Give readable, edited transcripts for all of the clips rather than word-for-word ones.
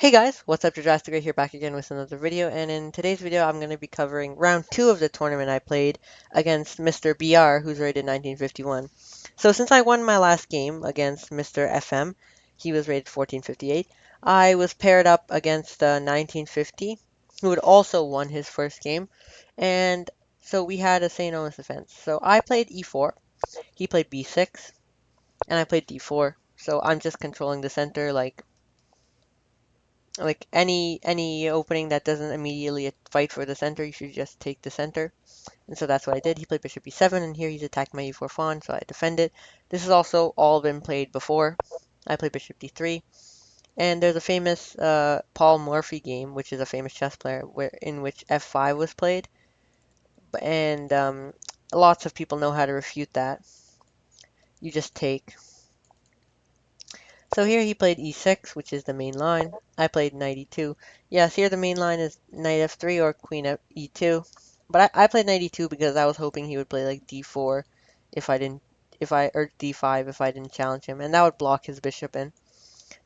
Hey guys, what's up? Drastic here back again with another video, and in today's video I'm going to be covering round 2 of the tournament I played against Mr. BR, who's rated 1951. So since I won my last game against Mr. FM, he was rated 1458, I was paired up against 1950, who had also won his first game, and so we had a St. Owens defense. So I played e4, he played b6, and I played d4. So I'm just controlling the center like any opening that doesn't immediately fight for the center, you should just take the center. And so that's what I did. He played bishop e7, and here he's attacked my e4 pawn, so I defend it. This has also all been played before. I played bishop d3, and there's a famous Paul Morphy game, which is a famous chess player, in which f5 was played, and lots of people know how to refute that. You just take. So here he played e6, which is the main line. I played knight e2. Yes, here the main line is knight f3 or queen e2. But I played knight e2 because I was hoping he would play like d4 or d5 if I didn't challenge him, and that would block his bishop in.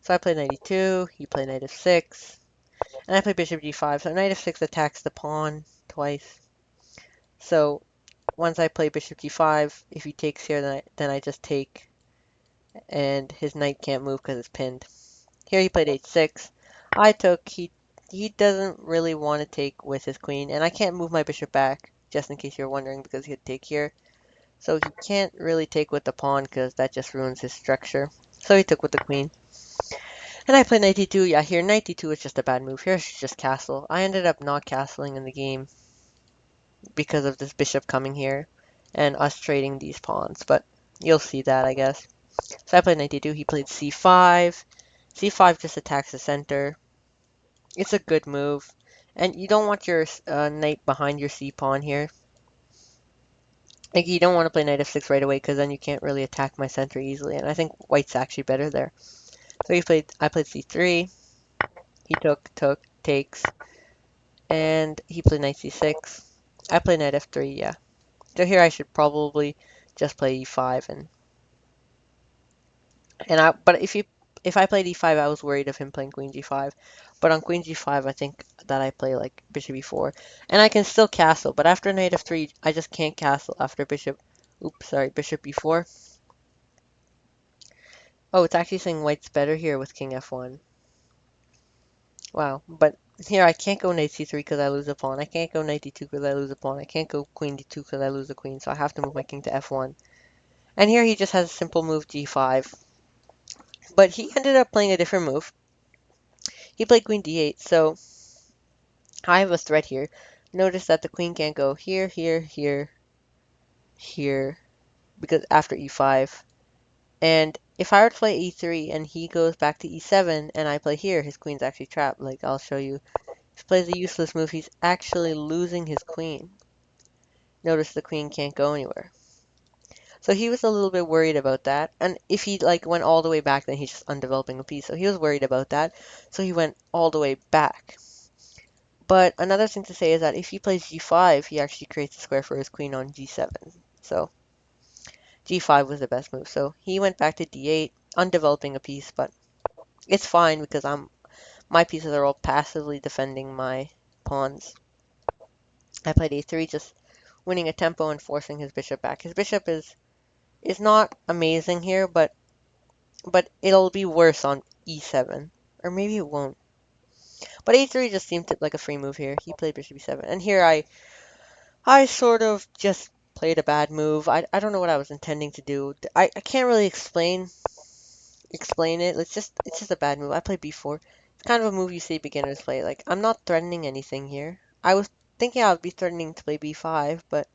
So I played knight e2, he played knight f6, and I played bishop d5. So knight f6 attacks the pawn twice. So once I play bishop d5, if he takes here, then I just take, and his knight can't move because it's pinned. Here he played h6. I took. He doesn't really want to take with his queen, and I can't move my bishop back, just in case you're wondering, because he'd take here. So he can't really take with the pawn, because that just ruins his structure. So he took with the queen. And I played knight d2. Yeah, here knight d2 is just a bad move. Here I should just castle. I ended up not castling in the game because of this bishop coming here and us trading these pawns, but you'll see that, I guess. So I played knight d2. He played c5. c5 just attacks the center. It's a good move. And you don't want your knight behind your c-pawn here. Like, you don't want to play knight f6 right away, because then you can't really attack my center easily. And I think white's actually better there. So I played c3. He takes. And he played knight c6. I played knight f3, yeah. So here I should probably just play e5 but if I played e5, I was worried of him playing queen g5. But on queen g5, I think that I play like bishop e4. And I can still castle, but after knight f3, I just can't castle after bishop e4. Oh, it's actually saying white's better here with king f1. Wow, but here I can't go knight c3 because I lose a pawn. I can't go knight d2 because I lose a pawn. I can't go queen d2 because I lose a queen, so I have to move my king to f1. And here he just has a simple move g5. But he ended up playing a different move. He played queen d8, so I have a threat here. Notice that the queen can't go here, here, here, here, because after e5. And if I were to play e3 and he goes back to e7 and I play here, his queen's actually trapped. Like, I'll show you. If he plays a useless move, he's actually losing his queen. Notice the queen can't go anywhere. So he was a little bit worried about that. And if he like went all the way back, then he's just undeveloping a piece. So he was worried about that. So he went all the way back. But another thing to say is that if he plays g5, he actually creates a square for his queen on g7. So g5 was the best move. So he went back to d8, undeveloping a piece, but it's fine because my pieces are all passively defending my pawns. I played a3, just winning a tempo and forcing his bishop back. His bishop is not amazing here, but it'll be worse on e7. Or maybe it won't. But a3 just seemed like a free move here. He played bishop e7. And here I sort of just played a bad move. I don't know what I was intending to do. I can't really explain it. It's just a bad move. I played b4. It's kind of a move you see beginners play. Like, I'm not threatening anything here. I was thinking I would be threatening to play b5, but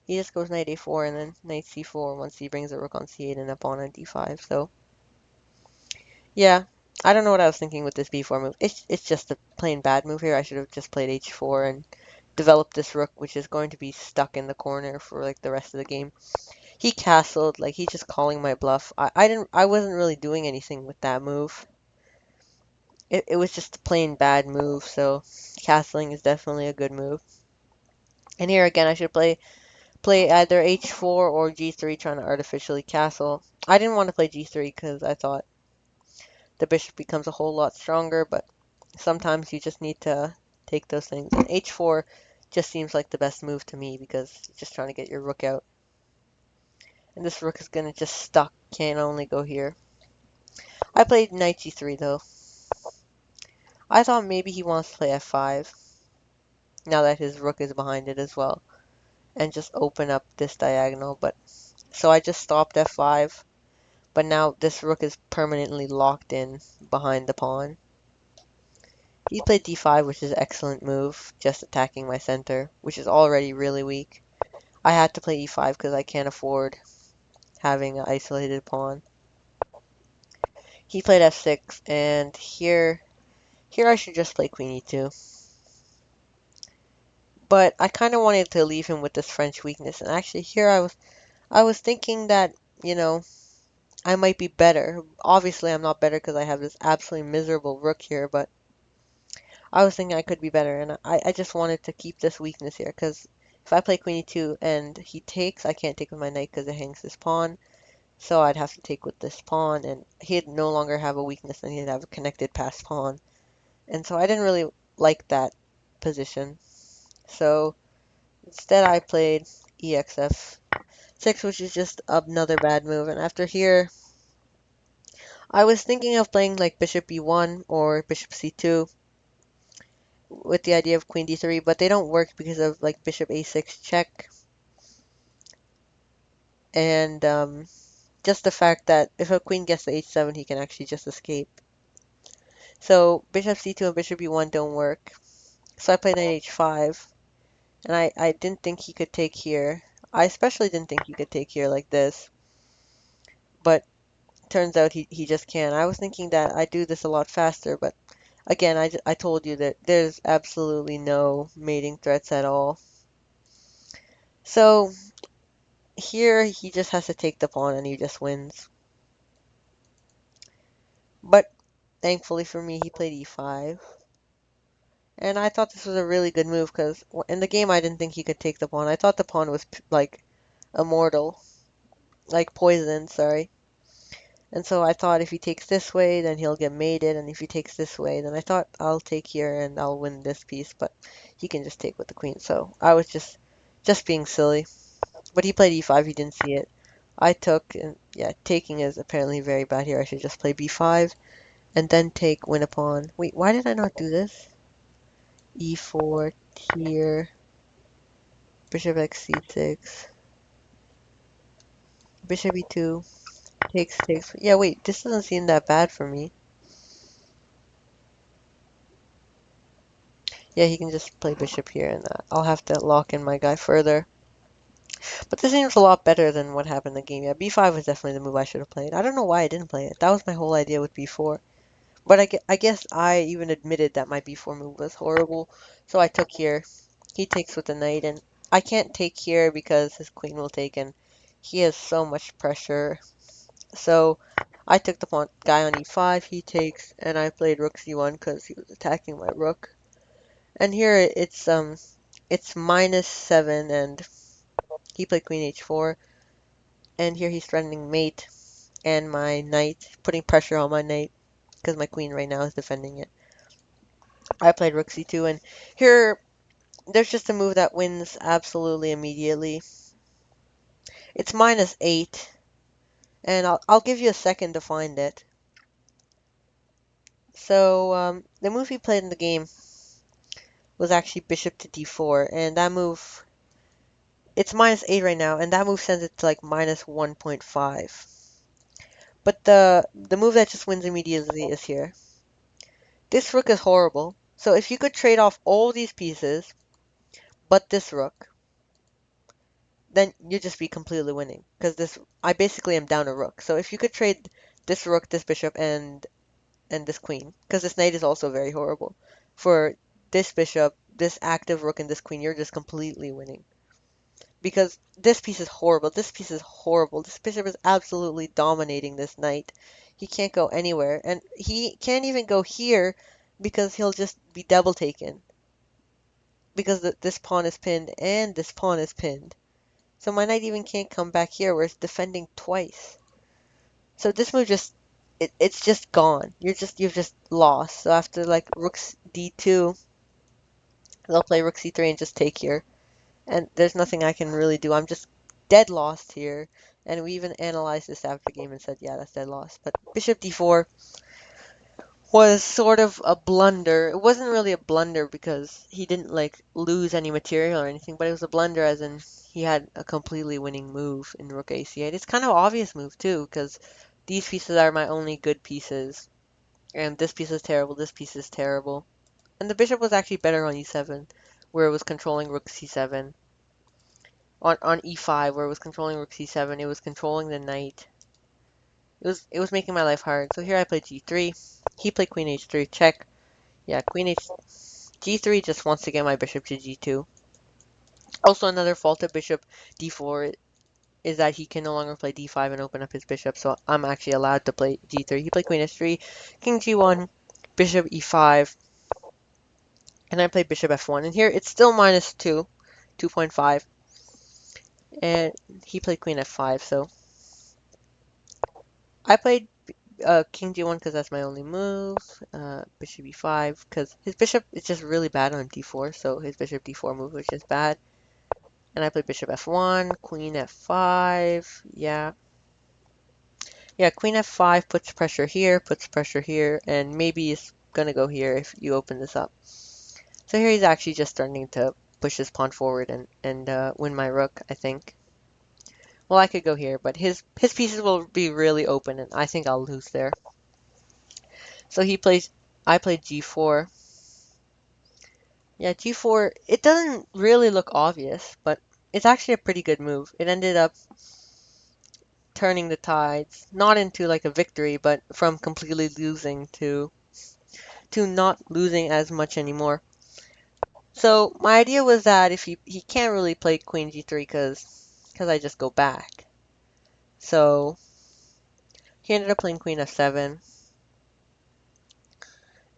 he just goes knight a4 and then knight c4 once he brings a rook on c8 and a pawn on d5. So yeah, I don't know what I was thinking with this b4 move. It's just a plain bad move here. I should have just played h4 and developed this rook, which is going to be stuck in the corner for like the rest of the game. He castled, like he's just calling my bluff. I wasn't really doing anything with that move. It was just a plain bad move, so castling is definitely a good move. And here again, I should play either h4 or g3, trying to artificially castle. I didn't want to play g3 because I thought the bishop becomes a whole lot stronger, but sometimes you just need to take those things. And h4 just seems like the best move to me because you're just trying to get your rook out. And this rook is going to just stuck, can't only go here. I played knight g3 though. I thought maybe he wants to play f5, now that his rook is behind it as well, and just open up this diagonal, but so I just stopped f5, but now this rook is permanently locked in behind the pawn. He played d5, which is an excellent move, just attacking my center, which is already really weak. I had to play e5 because I can't afford having an isolated pawn. He played f6, and here I should just play queen e2. But I kind of wanted to leave him with this French weakness, and actually here I was thinking that, you know, I might be better. Obviously, I'm not better because I have this absolutely miserable rook here, but I was thinking I could be better, and I just wanted to keep this weakness here, because if I play queen e2 and he takes, I can't take with my knight because it hangs this pawn, so I'd have to take with this pawn, and he'd no longer have a weakness, and he'd have a connected passed pawn. And so I didn't really like that position. So instead I played exf6, which is just another bad move, and after here, I was thinking of playing like bishop e1 or bishop c2 with the idea of queen d3, but they don't work because of like bishop a6 check, and just the fact that if a queen gets to h7, he can actually just escape. So bishop c2 and bishop e1 don't work. So I played knight h5, and I didn't think he could take here. I especially didn't think he could take here like this, but turns out he just can. I was thinking that I'd do this a lot faster, but again, I told you that there's absolutely no mating threats at all. So here he just has to take the pawn and he just wins. But thankfully for me, he played e5. And I thought this was a really good move because in the game I didn't think he could take the pawn. I thought the pawn was like immortal, like poison, sorry. And so I thought if he takes this way, then he'll get mated, and if he takes this way, then I thought I'll take here and I'll win this piece, but he can just take with the queen. So I was just being silly. But he played e5, he didn't see it. I took, and yeah, taking is apparently very bad here. I should just play b5 and then take, win a pawn. Wait, why did I not do this? e4 here, bishop x c6, bishop e2, takes. Yeah, wait, this doesn't seem that bad for me. Yeah, he can just play bishop here, and I'll have to lock in my guy further. But this seems a lot better than what happened in the game. Yeah, b5 was definitely the move I should have played. I don't know why I didn't play it. That was my whole idea with b4. But I guess I even admitted that my b4 move was horrible. So I took here. He takes with the knight, and I can't take here because his queen will take, and he has so much pressure. So I took the pawn guy on e5, he takes, and I played rook c1 because he was attacking my rook. And here it's -7, and he played queen h4, and here he's threatening mate and my knight, putting pressure on my knight because my queen right now is defending it. I played rook c2, and here there's just a move that wins absolutely immediately. It's -8, and I'll give you a second to find it. So the move he played in the game was actually bishop to d4, and that move, it's -8 right now, and that move sends it to like -1.5. But the move that just wins immediately is here. This rook is horrible. So if you could trade off all these pieces, but this rook, then you'd just be completely winning. Because this, I basically am down a rook. So if you could trade this rook, this bishop, and this queen, because this knight is also very horrible. For this bishop, this active rook, and this queen, you're just completely winning. Because this piece is horrible. This piece is horrible. This bishop is absolutely dominating this knight. He can't go anywhere. And he can't even go here because he'll just be double taken. Because this pawn is pinned and this pawn is pinned. So my knight even can't come back here where it's defending twice. So this move just it's just gone. You've just lost. So after like rook d2, they'll play rook c3 and just take here. And there's nothing I can really do. I'm just dead lost here. And we even analyzed this after the game and said, yeah, that's dead lost. But bishop d4 was sort of a blunder. It wasn't really a blunder because he didn't like lose any material or anything, but it was a blunder as in he had a completely winning move in rook a8. It's kind of obvious move too because these pieces are my only good pieces. And this piece is terrible, this piece is terrible. And the bishop was actually better on e7, where it was controlling rook c7. On e5, where it was controlling rook c7, it was controlling the knight. It was making my life hard. So here I played g3. He played queen h3, check. Yeah, queen h g3 just wants to get my bishop to g2. Also, another fault of bishop d4 is that he can no longer play d5 and open up his bishop, so I'm actually allowed to play g3. He played queen h3, king g1, bishop e5, and I played bishop f1. And here it's still minus 2, 2.5, and he played queen f5, so I played king g1 because that's my only move, bishop e5 because his bishop is just really bad on d4, so his bishop d4 move was just bad. And I played bishop f1, queen f5, yeah. Yeah, queen f5 puts pressure here, and maybe it's gonna go here if you open this up. So here he's actually just starting to push his pawn forward and win my rook, I think. Well, I could go here, but his pieces will be really open, and I think I'll lose there. So I played g4. Yeah, g4, it doesn't really look obvious, but it's actually a pretty good move. It ended up turning the tides, not into like a victory, but from completely losing to not losing as much anymore. So my idea was that if he can't really play queen g3 because I just go back. So he ended up playing queen f7.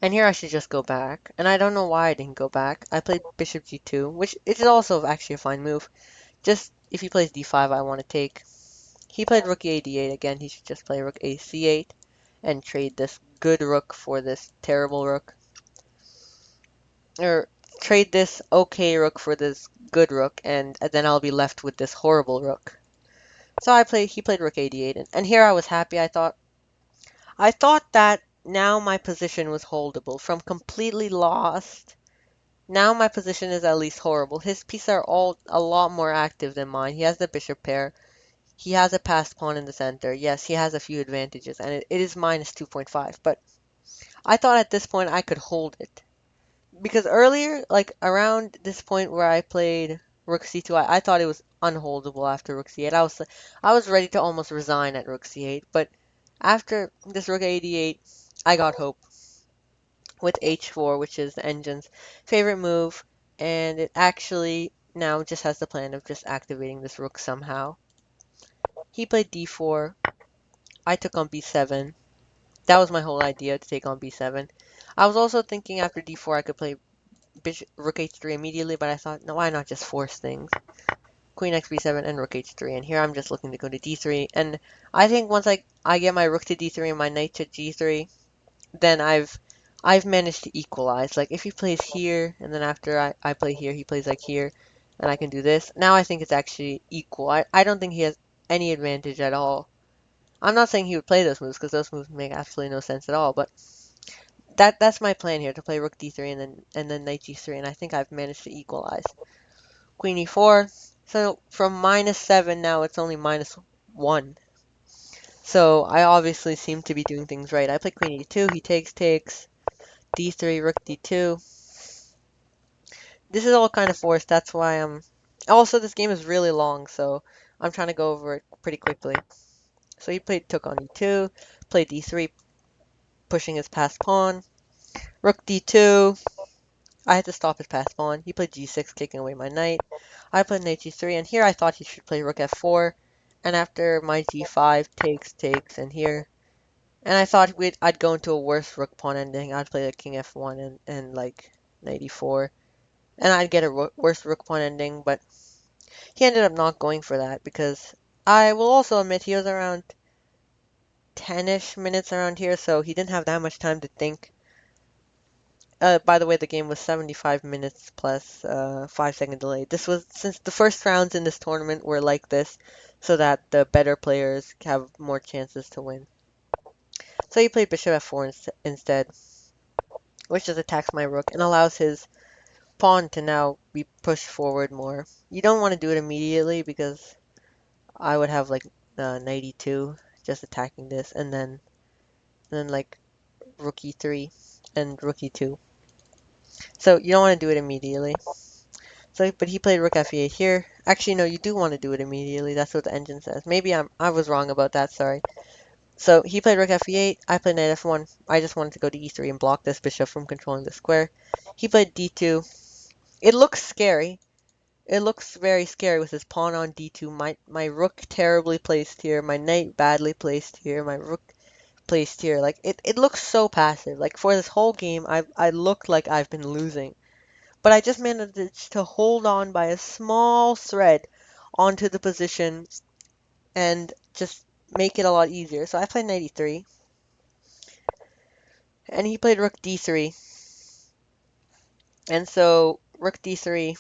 And here I should just go back. And I don't know why I didn't go back. I played bishop g2, which is also actually a fine move. Just if he plays d5, I want to take. He played rook a d8 again. He should just play rook a c8 and trade this good rook for this terrible rook. Or trade this okay rook for this good rook, and then I'll be left with this horrible rook. So he played rook a d8, and here I was happy. I thought that now my position was holdable from completely lost. Now my position is at least horrible. His pieces are all a lot more active than mine. He has the bishop pair. He has a passed pawn in the center. Yes, he has a few advantages, and it is minus 2.5. But I thought at this point I could hold it. Because earlier, like around this point where I played rook c2, I thought it was unholdable after rook c8. I was ready to almost resign at rook c8. But after this rook a8, I got hope with h4, which is the engine's favorite move. And it actually now just has the plan of just activating this rook somehow. He played d4. I took on b7. That was my whole idea, to take on b7. I was also thinking after d4 I could play rook h3 immediately, but I thought, no, why not just force things? Queen x b7 and rook h3, and here I'm just looking to go to d3. And I think once I get my rook to d3 and my knight to g3, then I've managed to equalize. Like if he plays here, and then after I play here, he plays like here, and I can do this. Now I think it's actually equal. I don't think he has any advantage at all. I'm not saying he would play those moves because those moves make absolutely no sense at all, but that's my plan here, to play rook d3 and then knight g3, and I think I've managed to equalize. Queen e4. So from -7 now it's only -1. So I obviously seem to be doing things right. I play queen e2, he takes, d3, rook d2. This is all kind of forced, that's why I'm... Also, this game is really long, so I'm trying to go over it pretty quickly. So he took on e2, played d3, pushing his passed pawn. Rook d2. I had to stop his passed pawn. He played g6, kicking away my knight. I played knight g3, and here I thought he should play rook f4. And after my g5 takes, and here... And I thought I'd go into a worse rook pawn ending. I'd play like king f1 and like knight e4. And I'd get a worse rook pawn ending, but he ended up not going for that because I will also admit he was around 10-ish minutes around here, so he didn't have that much time to think. By the way, the game was 75 minutes plus 5-second delay. This was since the first rounds in this tournament were like this, so that the better players have more chances to win. So he played bishop f4 instead, which just attacks my rook and allows his pawn to now be pushed forward more. You don't want to do it immediately because I would have like knight e2 just attacking this, and then like rook e3 and rook e2. So you don't want to do it immediately. So, but he played rook f8 here. Actually, no, you do want to do it immediately. That's what the engine says. Maybe I was wrong about that. Sorry. So he played rook f8. I played knight f1. I just wanted to go to e3 and block this bishop from controlling the square. He played d2. It looks scary. It looks very scary with his pawn on d2. My rook terribly placed here. My knight badly placed here. My rook placed here. Like it looks so passive. Like for this whole game, I looked like I've been losing. But I just managed to hold on by a small thread onto the position and just make it a lot easier. So I played knight e3, and he played rook d3. And so rook d3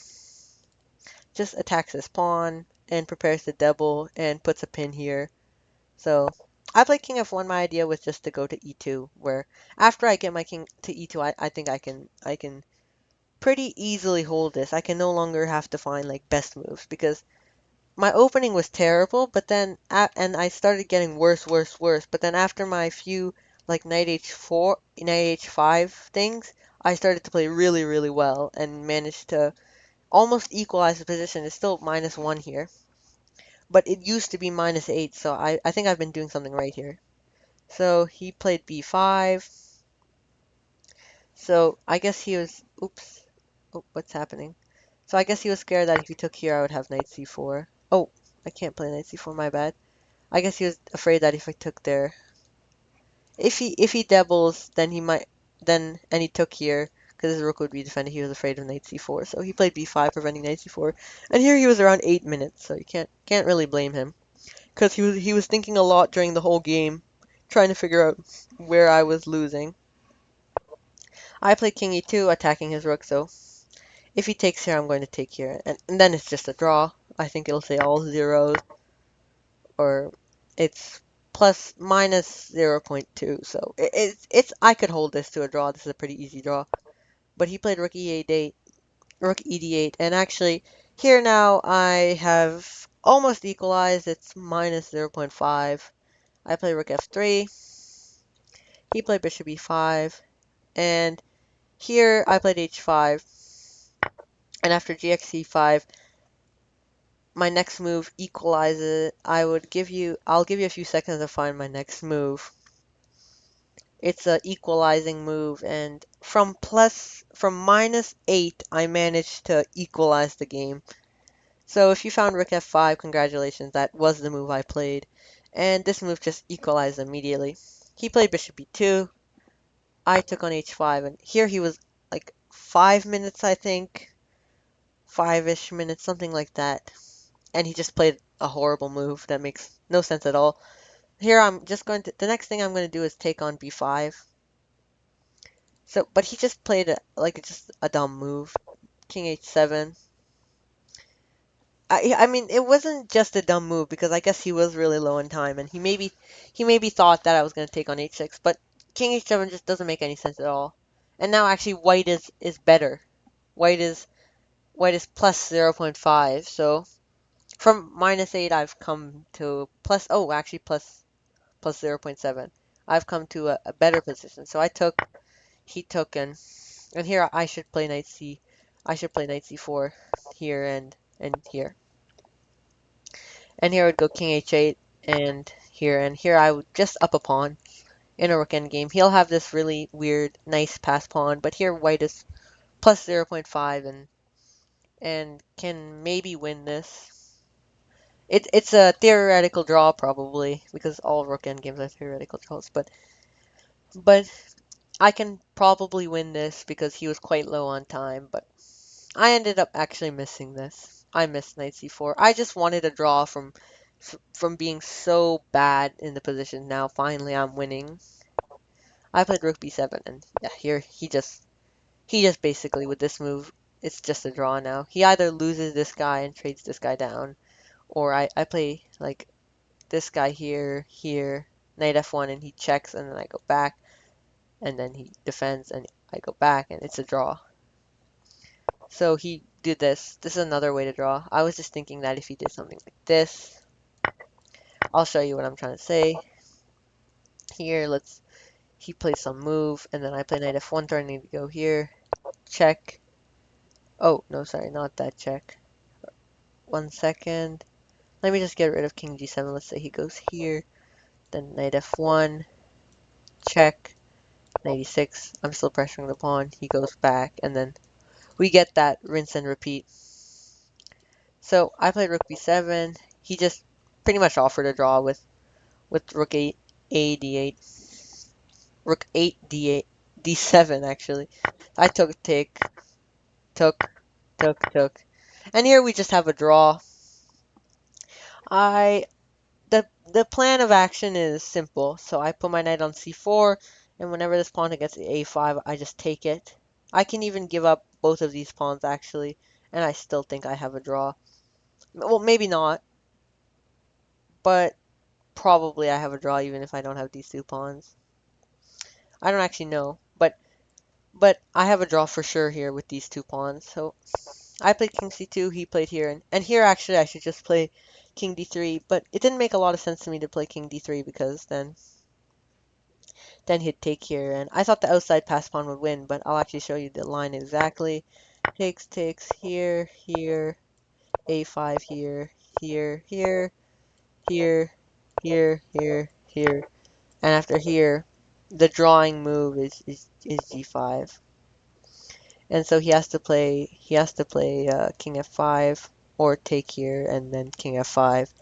just attacks his pawn and prepares to double and puts a pin here. So I played king f1. My idea was just to go to e2, where after I get my king to e2, I think I can pretty easily hold this. I can no longer have to find like best moves because my opening was terrible, but then and I started getting worse, worse, worse. But then after my few like knight h4, knight h5 things, I started to play really, really well and managed to almost equalize the position. It's still -1 here, but it used to be -8, so I think I've been doing something right here. So he played b5. So I guess he was, oops, oh, what's happening? So I guess he was scared that if he took here, I would have knight c4. Oh, I can't play knight c4, my bad. I guess he was afraid that if I took there, if he doubles, then he might and he took here because his rook would be defended. He was afraid of knight c4, so he played b5, preventing knight c4. And here he was around 8 minutes, so you can't really blame him because he was thinking a lot during the whole game, trying to figure out where I was losing. I played king e2, attacking his rook. So if he takes here, I'm going to take here, and then it's just a draw. I think it'll say all zeros, or it's plus minus 0.2. So it's I could hold this to a draw. This is a pretty easy draw. But he played rook e8, rook ed8, and actually here now I have almost equalized. It's minus 0.5. I play rook f3. He played bishop e5, and here I played h5. And after gx 5 my next move equalizes. I'll give you a few seconds to find my next move. It's a equalizing move, and from -8, I managed to equalize the game. So if you found rook f5, congratulations, that was the move I played. And this move just equalized immediately. He played bishop e2. I took on h5, and here he was like 5 minutes, I think. 5-ish minutes, something like that. And he just played a horrible move that makes no sense at all. Here I'm just going to, the next thing I'm going to do is take on b5. So, but he just played just a dumb move. King h7. I mean, it wasn't just a dumb move because I guess he was really low in time, and he maybe thought that I was going to take on h6, but king h7 just doesn't make any sense at all. And now actually white is better. White is white is plus 0.5. So from -8 I've come to actually plus 0.7. I've come to a better position. So he took, and here I should play I should play knight c4 here and here. And here I would go king h8 and here I would just up a pawn in a rook endgame. He'll have this really weird, nice pass pawn, but here white is plus 0.5 and can maybe win this. It's a theoretical draw probably because all rook endgames are theoretical draws, but I can probably win this because he was quite low on time, but I ended up actually missing this. I missed knight c4. I just wanted a draw from being so bad in the position. Now finally I'm winning. I played rook b7, and yeah, here he just basically with this move, it's just a draw now. He either loses this guy and trades this guy down, or I play like this guy here, knight f1, and he checks, and then I go back, and then he defends, and I go back, and it's a draw. So he did this. This is another way to draw. I was just thinking that if he did something like this, I'll show you what I'm trying to say. Here, he plays some move, and then I play knight f1 turn, I need to go here, check. Oh, no, sorry, not that check. 1 second. Let me just get rid of king g7. Let's say he goes here, then knight f1, check, knight e6. I'm still pressuring the pawn. He goes back, and then we get that rinse and repeat. So I played rook b7. He just pretty much offered a draw with rook 8, a d8, rook 8 d8, d7 actually. I took take, took, took, and here we just have a draw. I the plan of action is simple. So I put my knight on c4, and whenever this pawn gets a5, I just take it. I can even give up both of these pawns actually, and I still think I have a draw. Well, maybe not, but probably I have a draw even if I don't have these two pawns. I don't actually know, but I have a draw for sure here with these two pawns. So I played king c2, he played here, and here actually I should just play king d3, but it didn't make a lot of sense to me to play king d3 because then he'd take here, and I thought the outside pass pawn would win, but I'll actually show you the line exactly. Takes here, here, a5 here, here, here, here, here, and after here, the drawing move is g5. And so he has to play king f5 or take here and then king f5,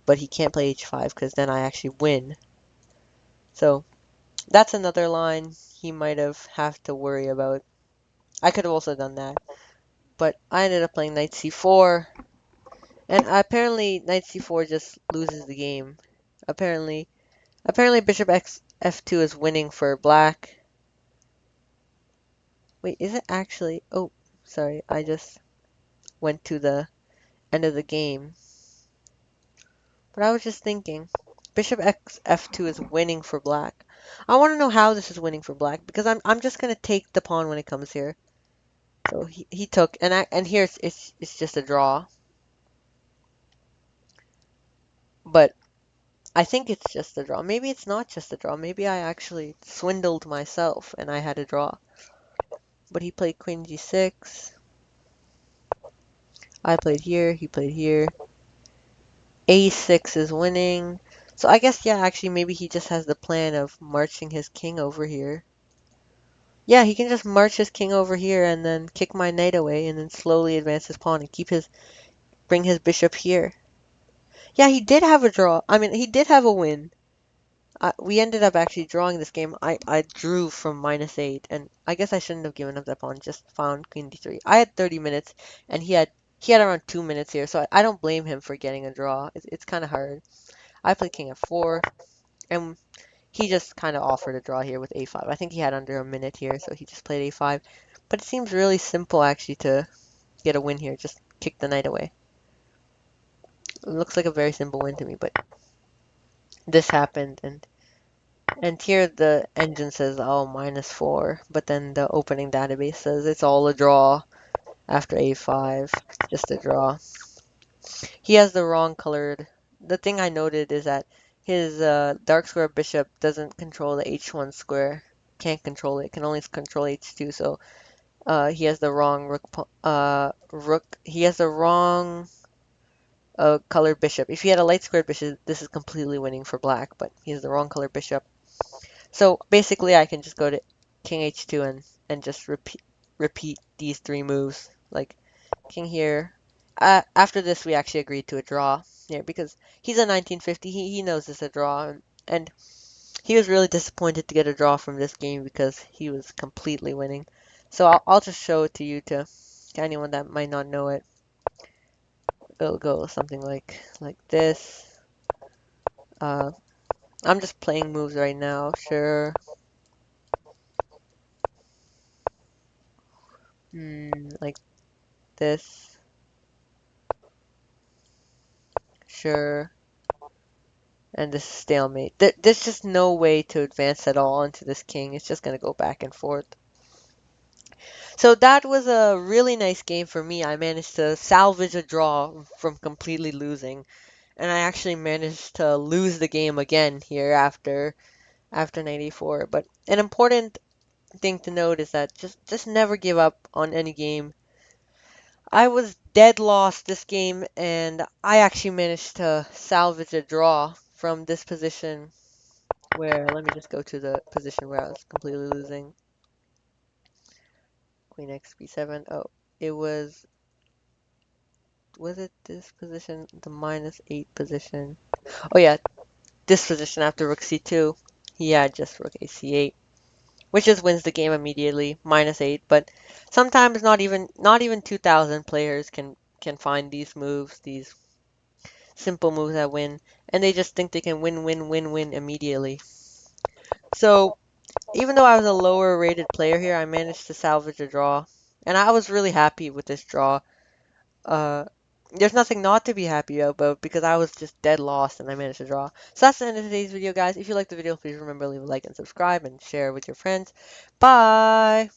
but he can't play h5 because then I actually win. So that's another line he might have to worry about. I could have also done that, but I ended up playing knight c4, and apparently knight c4 just loses the game. Apparently bishop f2 is winning for black. Wait, is it actually? Oh, sorry, I just went to the end of the game. But I was just thinking, bishop f2 is winning for black. I want to know how this is winning for black because I'm just gonna take the pawn when it comes here. So he took, and here it's just a draw. But I think it's just a draw. Maybe it's not just a draw. Maybe I actually swindled myself and I had a draw. But he played queen g6. I played here. He played here. a6 is winning. So I guess, yeah, actually, maybe he just has the plan of marching his king over here. Yeah, he can just march his king over here and then kick my knight away and then slowly advance his pawn and bring his bishop here. Yeah, he did have a draw. I mean, he did have a win. We ended up actually drawing this game. I drew from -8, and I guess I shouldn't have given up that pawn, just found queen d3. I had 30 minutes, and he had around 2 minutes here, so I don't blame him for getting a draw. It's kind of hard. I played king f4, and he just kind of offered a draw here with a5. I think he had under a minute here, so he just played a5. But it seems really simple, actually, to get a win here. Just kick the knight away. It looks like a very simple win to me, but this happened, and here the engine says, oh, -4, but then the opening database says it's all a draw after a5, just a draw. He has the wrong colored. The thing I noted is that his dark square bishop doesn't control the h1 square. Can't control it. Can only control h2. So he has the wrong rook. He has the wrong colored bishop. If he had a light squared bishop, this is completely winning for black. But he has the wrong colored bishop. So basically, I can just go to king h2 and just repeat these three moves, like king here. After this, we actually agreed to a draw here because he's a 1950. He knows it's a draw, and he was really disappointed to get a draw from this game because he was completely winning. So I'll just show it to you to anyone that might not know it. It'll go something like this. Uh, I'm just playing moves right now. Sure. Like this. Sure. And this is stalemate. There's just no way to advance at all into this king. It's just gonna go back and forth. So that was a really nice game for me. I managed to salvage a draw from completely losing, and I actually managed to lose the game again here after 94. But an important thing to note is that just never give up on any game. I was dead lost this game, and I actually managed to salvage a draw from this position where, let me just go to the position where I was completely losing. Queen x b7. Oh, it was it this position? The -8 position. Oh yeah, this position after rook c2. He had just rook a c8, which just wins the game immediately, -8. But sometimes not even 2,000 players can find these moves, these simple moves that win, and they just think they can win, win, win, win immediately. So even though I was a lower rated player here, I managed to salvage a draw, and I was really happy with this draw. Uh, there's nothing not to be happy about because I was just dead lost and I managed to draw. So that's the end of today's video, guys. If you liked the video, please remember to leave a like and subscribe and share with your friends. Bye!